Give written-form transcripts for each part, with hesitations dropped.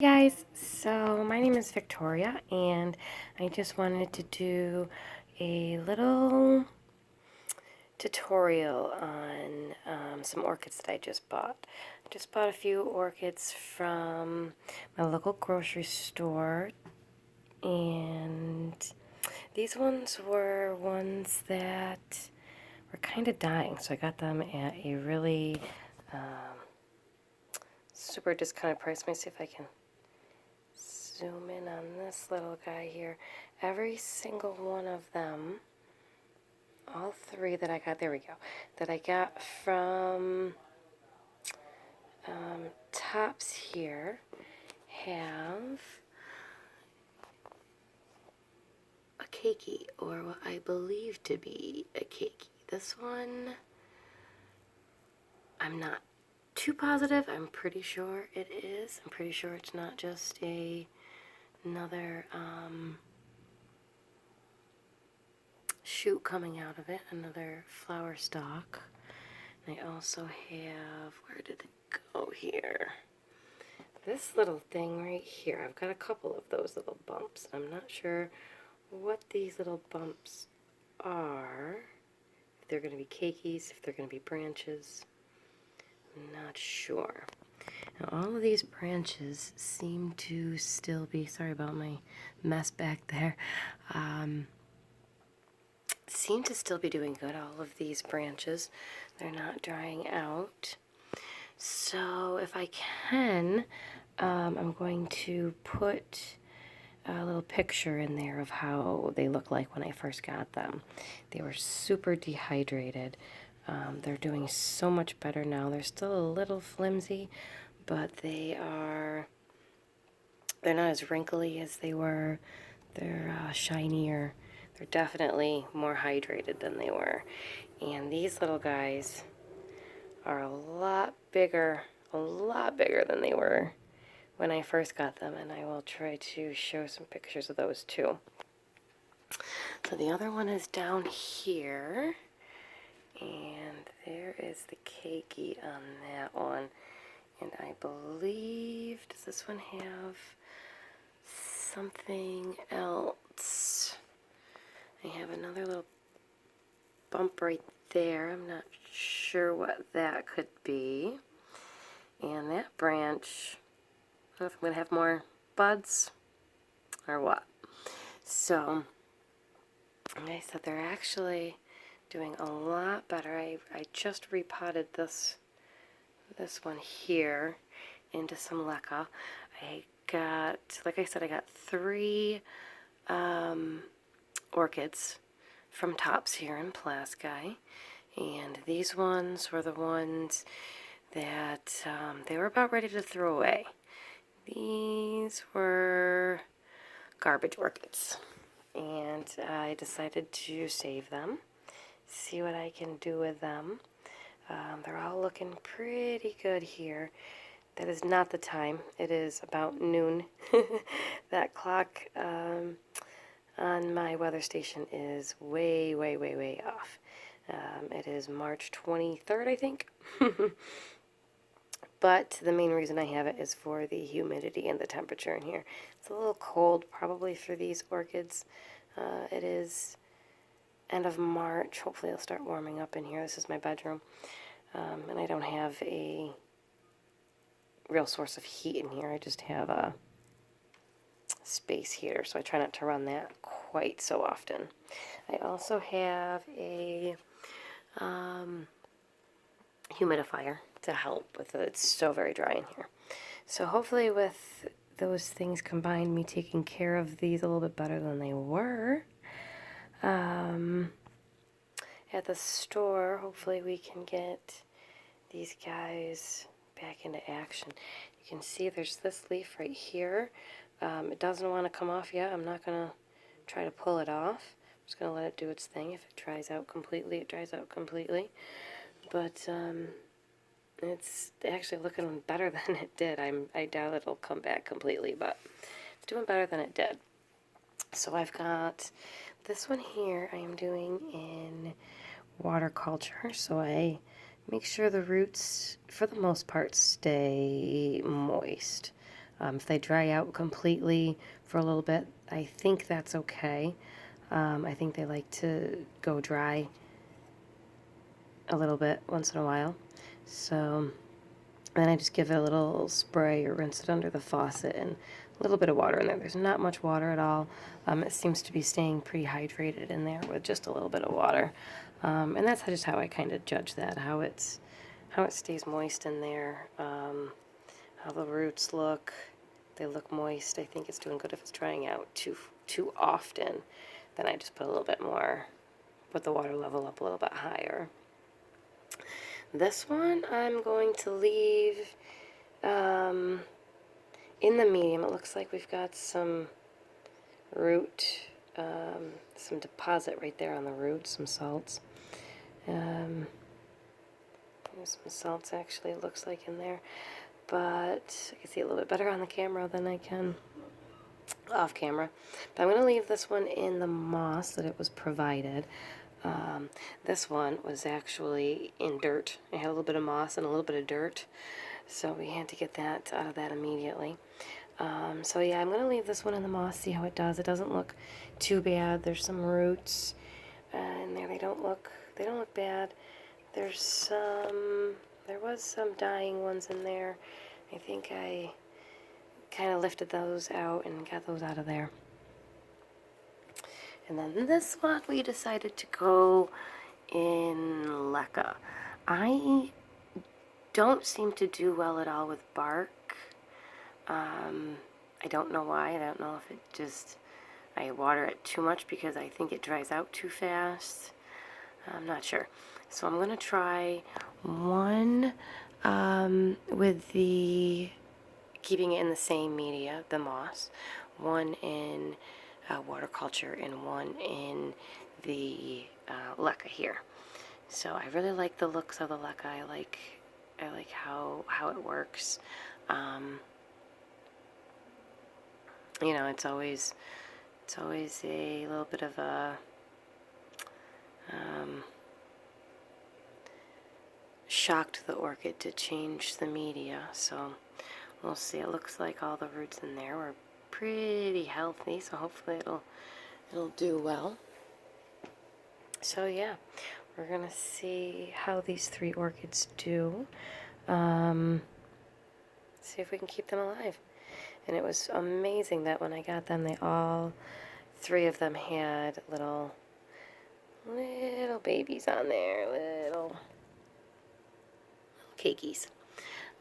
Hey guys, so my name is Victoria and I just wanted to do a little tutorial on some orchids that I just bought. I just bought a few orchids from my local grocery store, and these ones were ones that were kind of dying, so I got them at a really super discounted price. Let me see if I can zoom in on this little guy here. Every single one of them, all three that I got, there we go, that I got from Tops here, have a keiki, or what I believe to be a keiki. This one, I'm not too positive. I'm pretty sure it is. I'm pretty sure it's not just another shoot coming out of it, another flower stalk. I also have, where did it go here? This little thing right here. I've got a couple of those little bumps. I'm not sure what these little bumps are. If they're going to be keikis, if they're going to be branches. I'm not sure. Now, all of these branches seem to still be, sorry about my mess back there, seem to still be doing good. All of these branches, they're not drying out. So if I can, I'm going to put a little picture in there of how they look like when I first got them. They were super dehydrated. They're doing so much better now. They're still a little flimsy, but they're not as wrinkly as they were. They're shinier. They're definitely more hydrated than they were. And these little guys are a lot bigger than they were when I first got them, and I will try to show some pictures of those too. So the other one is down here, and there is the keiki on that one. And I believe, does this one have something else? I have another little bump right there. I'm not sure what that could be. And that branch, I don't know if I'm going to have more buds or what. So, like I said, they're actually doing a lot better. I just repotted this one here into some leca. I got, like I said, I got 3 orchids from Tops here in Plasky, and these ones were the ones that they were about ready to throw away. These were garbage orchids, and I decided to save them, see what I can do with them. They're all looking pretty good here. That is not the time. It is about noon. That clock on my weather station is way, way, way, way off. It is March 23rd, I think. But the main reason I have it is for the humidity and the temperature in here. It's a little cold probably for these orchids. It is end of March. Hopefully it'll start warming up in here. This is my bedroom. And I don't have a real source of heat in here. I just have a space heater, so I try not to run that quite so often. I also have a humidifier to help with it. It's so very dry in here. So hopefully with those things combined, me taking care of these a little bit better than they were at the store, hopefully we can get these guys back into action. You can see there's this leaf right here. It doesn't want to come off yet. I'm not going to try to pull it off. I'm just going to let it do its thing. If it dries out completely, it dries out completely. But it's actually looking better than it did. I doubt it'll come back completely, but it's doing better than it did. So I've got this one here I am doing in water culture. So I make sure the roots, for the most part, stay moist. If they dry out completely for a little bit, I think that's okay. I think they like to go dry a little bit once in a while. So then I just give it a little spray or rinse it under the faucet and a little bit of water in there. There's not much water at all. It seems to be staying pretty hydrated in there with just a little bit of water. And that's just how I kind of judge that, how it stays moist in there, how the roots look. They look moist. I think it's doing good. If it's drying out too often, then I just put a little bit more, put the water level up a little bit higher. This one I'm going to leave in the medium. It looks like we've got some root, some deposit right there on the root, some salts. There's some salts actually, it looks like, in there. But I can see a little bit better on the camera than I can off camera. But I'm going to leave this one in the moss that it was provided. This one was actually in dirt. It had a little bit of moss and a little bit of dirt, so we had to get that out of that immediately. So yeah, I'm going to leave this one in the moss, see how it does. It doesn't look too bad. There's some roots in there. They don't look bad. There was some dying ones in there. I think I kind of lifted those out and got those out of there. And then this one, we decided to go in leca. I don't seem to do well at all with bark. I don't know why. I don't know if it just, I water it too much because I think it dries out too fast. I'm not sure. So I'm going to try one with the, keeping it in the same media, the moss, one in water culture, and one in the leca here. So I really like the looks of the leca. I like how it works. You know, it's always a little bit of a shock to the orchid to change the media. So we'll see. It looks like all the roots in there were pretty healthy, so hopefully it'll do well. So yeah, we're gonna see how these 3 orchids do. See if we can keep them alive. And it was amazing that when I got them, they all 3 of them had little babies on there, little Keikis.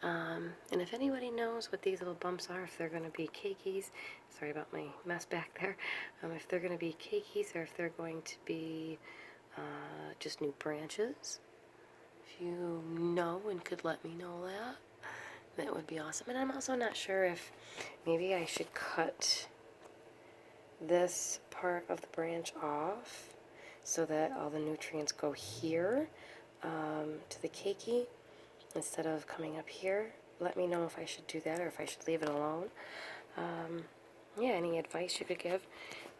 And if anybody knows what these little bumps are, if they're going to be Keikis, sorry about my mess back there, if they're going to be Keikis or if they're going to be just new branches, if you know and could let me know that would be awesome. And I'm also not sure if maybe I should cut this part of the branch off so that all the nutrients go here to the keiki instead of coming up here. Let me know if I should do that or if I should leave it alone. Yeah, any advice you could give.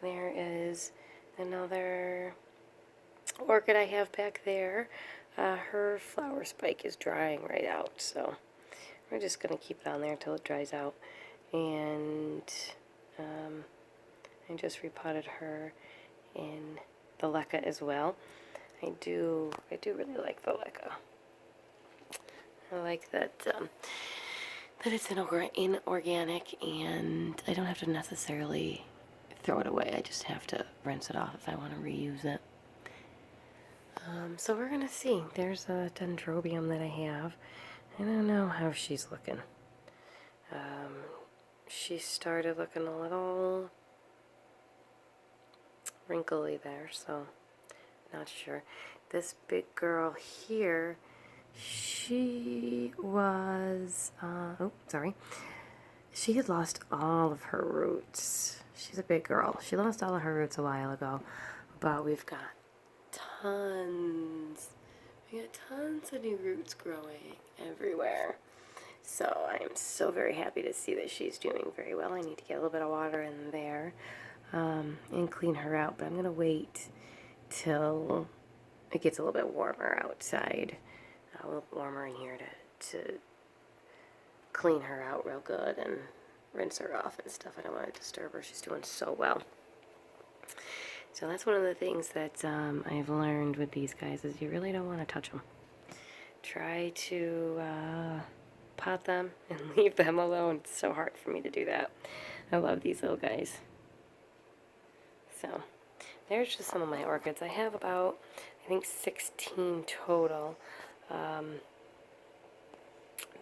There is another orchid I have back there. Her flower spike is drying right out, so we're just going to keep it on there until it dries out. And I just repotted her in the leca as well. I do really like the leca. I like that that it's inorganic, and I don't have to necessarily throw it away. I just have to rinse it off if I want to reuse it. So we're gonna see. There's a dendrobium that I have. I don't know how she's looking. She started looking a little wrinkly there, so not sure. This big girl here, she was, she had lost all of her roots. She's a big girl. She lost all of her roots a while ago, but we've got tons of new roots growing everywhere. So I am so very happy to see that she's doing very well. I need to get a little bit of water in there and clean her out, but I'm going to wait till it gets a little bit warmer outside, a little warmer in here to clean her out real good and rinse her off and stuff. I don't want to disturb her. She's doing so well. So that's one of the things that I've learned with these guys is you really don't want to touch them. Try to pot them and leave them alone. It's so hard for me to do that. I love these little guys. So there's just some of my orchids. I have about, I think, 16 total.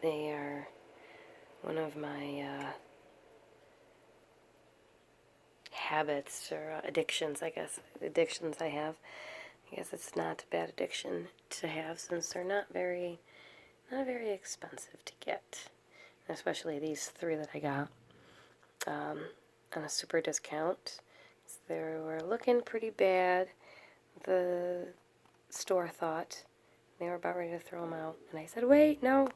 They are one of my habits or addictions, I guess. Addictions I have. I guess it's not a bad addiction to have since they're not very expensive to get. Especially these 3 that I got on a super discount. They were looking pretty bad. The store thought they were about ready to throw them out. And I said, wait, no.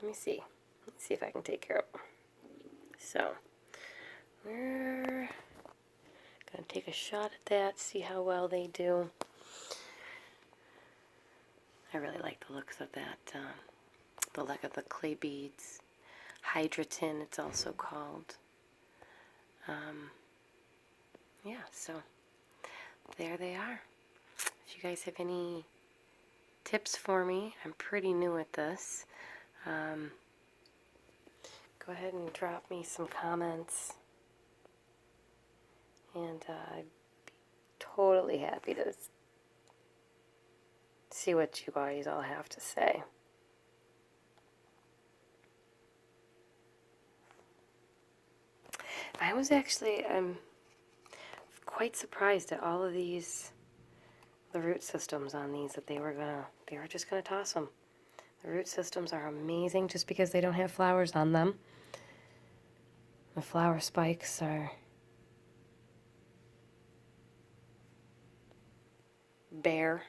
Let me see. Let's see if I can take care of them. So, we're going to take a shot at that, see how well they do. I really like the looks of that, the look of the clay beads. Hydratin, it's also called. Yeah, so there they are. If you guys have any tips for me, I'm pretty new at this. Go ahead and drop me some comments. And I'd be totally happy to see what you guys all have to say. I was actually, I'm quite surprised at all of these, the root systems on these, that they were just gonna toss them. The root systems are amazing just because they don't have flowers on them. The flower spikes are bare.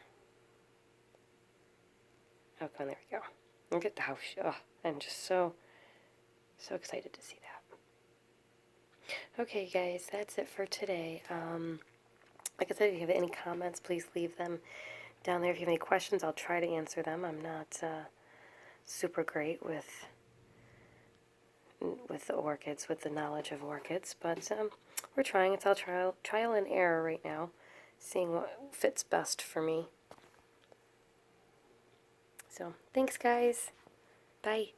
Oh, come on, there we go. Look at the house. Oh, I'm just so excited to see that. Okay, guys, that's it for today. Like I said, if you have any comments, please leave them down there. If you have any questions, I'll try to answer them. I'm not super great with the orchids, with the knowledge of orchids, but we're trying. It's all trial and error right now, seeing what fits best for me. So, thanks, guys. Bye.